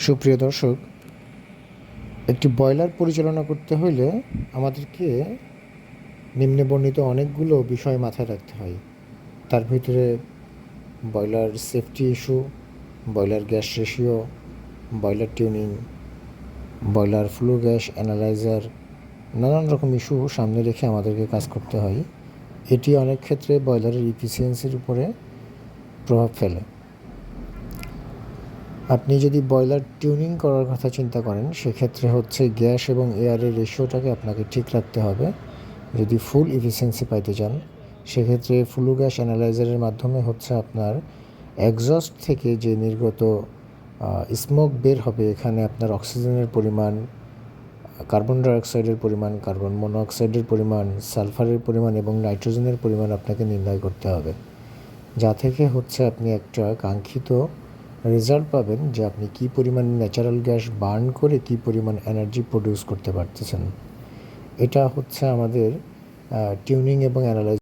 সুপ্রিয় দর্শক, একটি বয়লার পরিচালনা করতে হলে আমাদেরকে নিম্নে বর্ণিত অনেকগুলো বিষয় মাথায় রাখতে হয়। তার ভিতরে boiler safety issue, boiler gas ratio, boiler tuning, boiler flue gas analyser, নানান রকম ইস্যু সামনে রেখে আমাদেরকে কাজ করতে হয়। এটি অনেক ক্ষেত্রে বয়লারের ইফিসিয়েন্সির উপরে প্রভাব ফেলে। আপনি যদি বয়লার টিউনিং করার কথা চিন্তা করেন, সেক্ষেত্রে হচ্ছে গ্যাস এবং এয়ারের রেশিওটাকে আপনাকে ঠিক রাখতে হবে। যদি ফুল এফিসিয়েন্সি পাইতে চান, সেক্ষেত্রে ফ্লু গ্যাস অ্যানালাইজারের মাধ্যমে হচ্ছে আপনার এক্সস্ট থেকে যে নির্গত স্মোক বের হবে, এখানে আপনার অক্সিজেনের পরিমাণ, কার্বন ডাইঅক্সাইডের পরিমাণ, কার্বন মনোঅক্সাইডের পরিমাণ, সালফারের পরিমাণ এবং নাইট্রোজেনের পরিমাণ আপনাকে নির্ণয় করতে হবে, যা থেকে হচ্ছে আপনি একটা কাঙ্ক্ষিত রেজাল্ট পাবেন যে আপনি কী পরিমাণ ন্যাচারাল গ্যাস বার্ন করে কী পরিমাণ এনার্জি প্রডিউস করতে পারতেছেন। এটা হচ্ছে আমাদের টিউনিং এবং অ্যানালাইজ